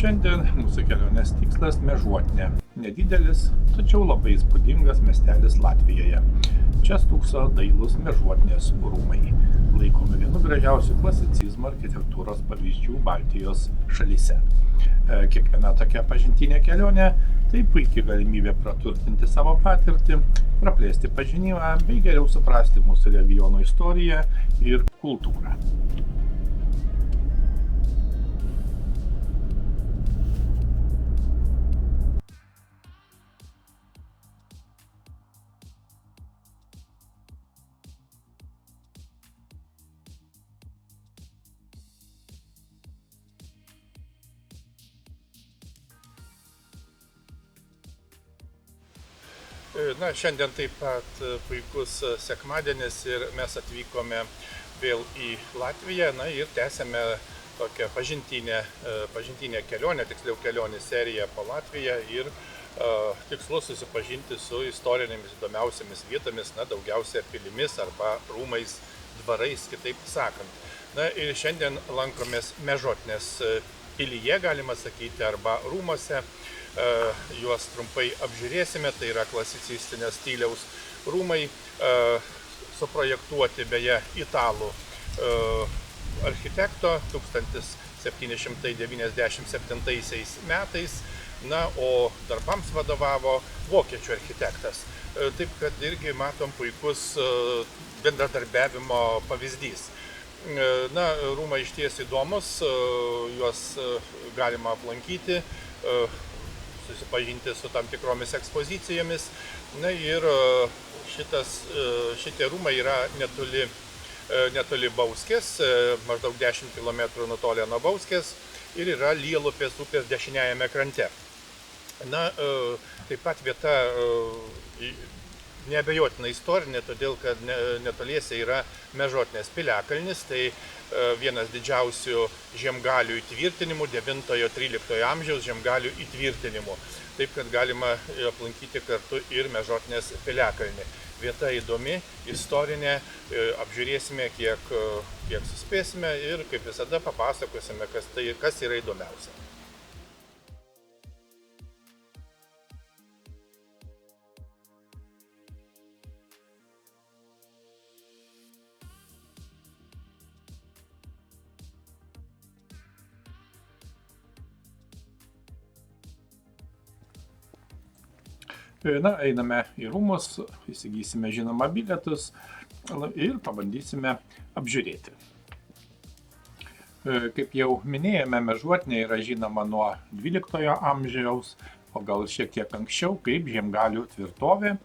Šiandien mūsų kelionės tikslas Mežuotnė. Nedidelis, tačiau labai įspūdingas miestelis Latvijoje. Čia stūkso dailūs Mežuotnės rūmai. Laikomi vienu gražiausių klasicizmo architektūros pavyzdžių Baltijos šalyse. Kiekviena tokia pažintinė kelionė tai puikiai galimybė praturtinti savo patirtį, praplėsti pažinimą bei geriau suprasti mūsų regiono istoriją ir kultūrą. Šiandien taip pat puikus sekmadienis ir mes atvykome vėl į Latviją ir tęsėme tokią pažintinę kelionę, tiksliau kelionę seriją po Latviją ir tikslu susipažinti su istorinėmis įdomiausiamis vietomis, daugiausia pilimis arba rūmais, dvarais, kitaip sakant. Ir šiandien lankomės Mežuotnės pilyje, galima sakyti, arba rūmuose. Juos trumpai apžiūrėsime, tai yra klasicistinio stiliaus rūmai, suprojektuoti beje italų architekto 1797 metais, o darbams vadovavo vokiečių architektas. Taip kad irgi matom puikus bendradarbiavimo pavyzdys. Rūmai išties įdomus, juos galima aplankyti, susipažinti su tam tikromis ekspozicijomis. Ir šitie rūmai yra netoli Bauskės, maždaug 10 km nutolę nuo Bauskės ir yra Lielupės upės dešiniajame krante. Taip pat vieta neabejotinai istorinė, todėl kad netoliese yra Mežuotnės piliakalnis, tai vienas didžiausių žiemgalių įtvirtinimų, 9-13 amžiaus žiemgalių įtvirtinimų. Taip kad galima aplankyti kartu ir Mežuotnės piliakalnį. Vieta įdomi, istorinė, apžiūrėsime kiek suspėsime ir kaip visada papasakosime, kas yra įdomiausia. Einame į rūmus, įsigysime žinoma bilietus ir pabandysime apžiūrėti. Kaip jau minėjome, Mežuotnė yra žinoma nuo 12 amžiaus, o gal šiek tiek anksčiau, kaip žiemgalių tvirtovė,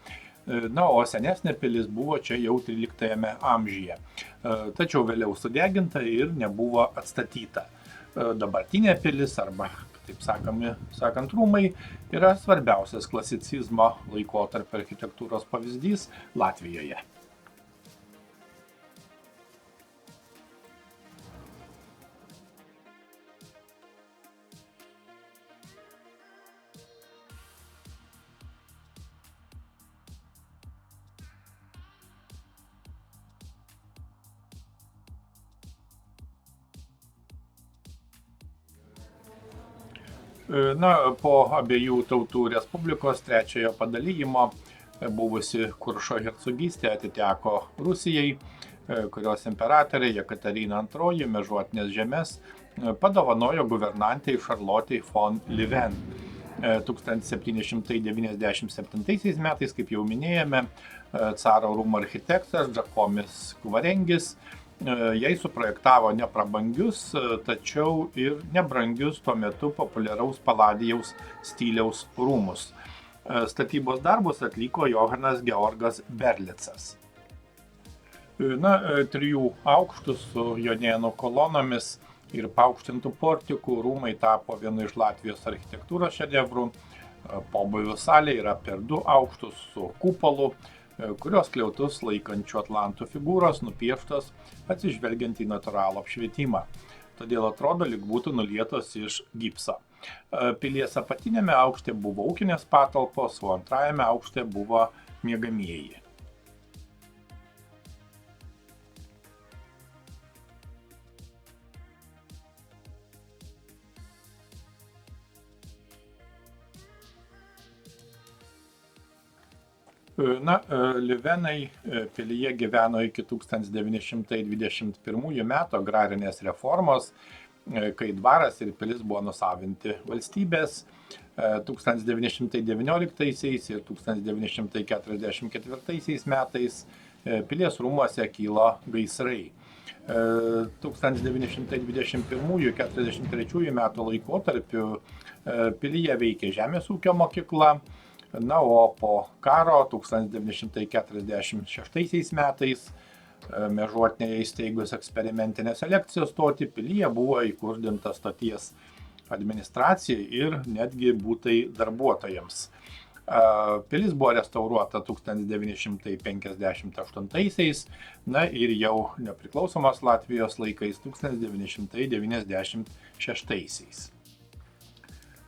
o senesnė pilis buvo čia jau 13 amžiuje. Tačiau vėliau sudeginta ir nebuvo atstatyta. Dabartinė pilis arba, taip sakant, rūmai yra svarbiausias klasicizmo laikotarpio architektūros pavyzdys Latvijoje. Po abiejų tautų respublikos trečiojo padalijimo buvusi Kuršo hercogystė atiteko Rusijai, kurios imperatorė Jekaterina II Mežuotnės žemes padovanojo guvernantei Šarlotei von Lieven. 1797 metais, kaip jau minėjome, caro rūmų architektas Žakomis Kvarengis jai suprojektavo neprabangius, tačiau ir nebrangius tuo metu populiaraus Paladijaus stiliaus rūmus. Statybos darbus atliko Johanas Georgas Berlicas. 3 aukštų su jonėnų kolonomis ir paaukštintų portikų rūmai tapo vienu iš Latvijos architektūros šedevrų. Pobūvių salė yra per 2 aukštus su kupolu, kurios skliautus laikančių atlantų figūros nupieštos atsižvelgiant į natūralų apšvietimą. Todėl atrodo, lyg būtų nulietos iš gipso. Pilies apatinėme aukšte buvo ūkinės patalpos, o antrajame aukšte buvo miegamieji. Liuvenai pilyje gyveno iki 1921 metų agrarinės reformos, kai dvaras ir pilis buvo nusavinti valstybės. 1919 ir 1944 metais pilies rūmuose kilo gaisrai. 1921-1943 metų laikotarpiu pilyje veikė žemės ūkio mokykla, o po karo 1946 metais Mežuotinėje įsteigus eksperimentinę selekcijos stotį pilyje buvo įkurdinta stoties administracija ir netgi būtai darbuotojams. Pilis buvo restauruota 1958 ir jau nepriklausomos Latvijos laikais 1996.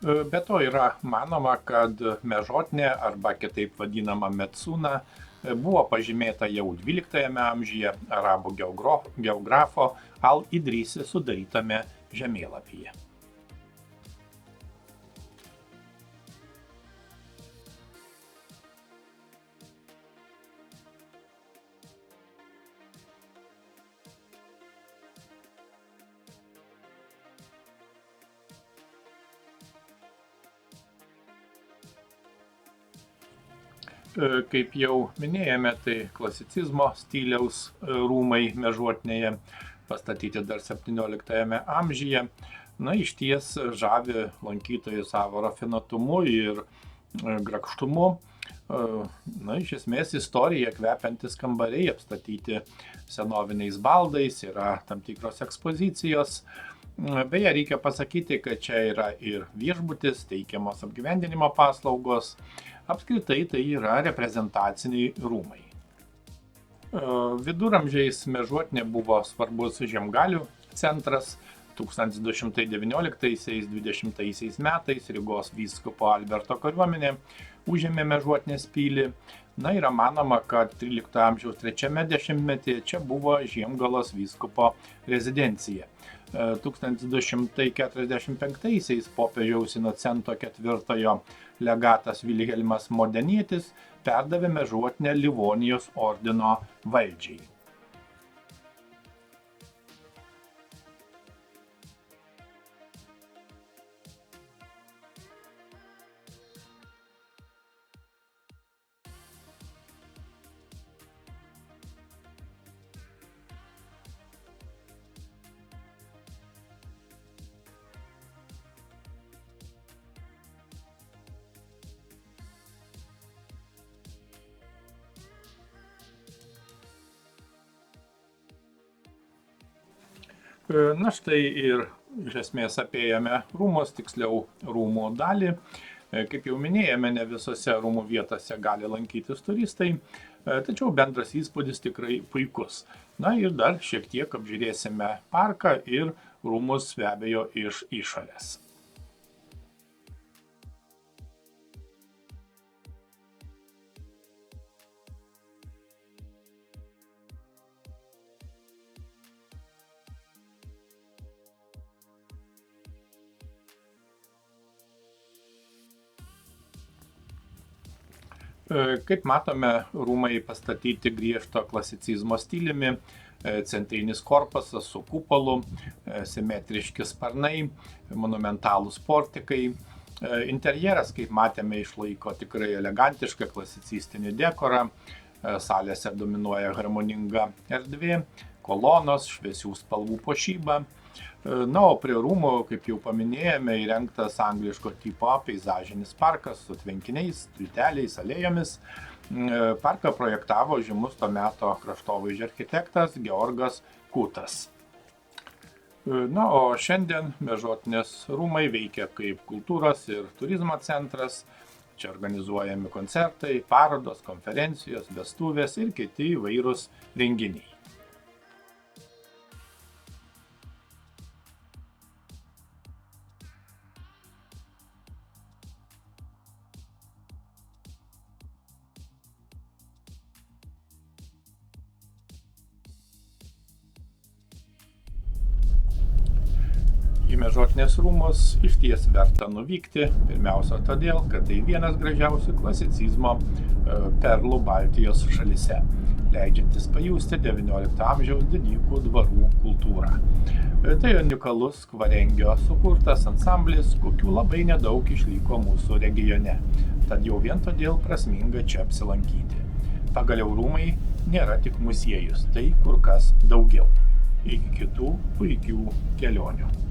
Be to yra manoma, kad Mežuotinė arba kitaip vadinama Metsūna buvo pažymėta jau 12 amžiuje arabų geografo Al-Idrisi sudarytame žemėlapyje. Kaip jau minėjome, tai klasicizmo stiliaus rūmai Mežuotinėje, pastatyti dar 17 amžiuje. Iš ties žavi lankytojų savo rafinuotumu ir grakštumu. Iš esmės istorija kvepiantis kambariai apstatyti senoviniais baldais, yra tam tikros ekspozicijos. Beje, reikia pasakyti, kad čia yra ir viešbutis, teikiamos apgyvendinimo paslaugos. Apskritai tai yra reprezentaciniai rūmai. Viduramžiais Mežuotinė buvo svarbus žiemgalių centras. 1219-20 metais Rygos vyskupo Alberto kariuomenė užėmė Mežuotinės pilį. Yra manoma, kad 13 amžiaus 3 dešimtmetyje čia buvo Žiemgalos vyskupo rezidencija. 1245 popiežiaus Inocento IV legatas Vilhelmas Modernietis perdavė Mežuotinę Livonijos ordino valdžiai. Štai ir iš esmės apėjome rūmus, tiksliau rūmų dalį. Kaip jau minėjome, ne visose rūmų vietose gali lankytis turistai, tačiau bendras įspūdis tikrai puikus. Ir dar šiek tiek apžiūrėsime parką ir rūmus be abejo iš išorės. Kaip matome, rūmai pastatyti griežto klasicizmo stiliumi, centrinis korpusas su kupolu, simetriški sparnai, monumentalūs portikai. Interjeras, kaip matėme, išlaiko tikrai elegantišką klasicistinį dekorą, salėse dominuoja harmoninga erdvė, kolonos, šviesių spalvų puošyba. O prie rūmų, kaip jau paminėjome, įrengtas angliško tipo peizažinis parkas su tvenkiniais, tilteliais, alėjomis. Parką projektavo žymus to meto kraštovaizdžio architektas Georgas Kutas. O šiandien Mežuotinės rūmai veikia kaip kultūros ir turizmo centras. Čia organizuojami koncertai, parodos, konferencijos, vestuvės ir kiti įvairūs renginiai. Į Mežuotinės rūmus išties verta nuvykti, pirmiausia todėl, kad tai vienas gražiausių klasicizmo perlų Baltijos šalyse, leidžiantis pajusti XIX amžiaus didikų dvarų kultūrą. Tai unikalus Kvarengio sukurtas ansamblis, kokių labai nedaug išliko mūsų regione, tad jau vien todėl prasminga čia apsilankyti. Pagaliau rūmai nėra tik muziejus, tai kur kas daugiau. Iki kitų puikių kelionių.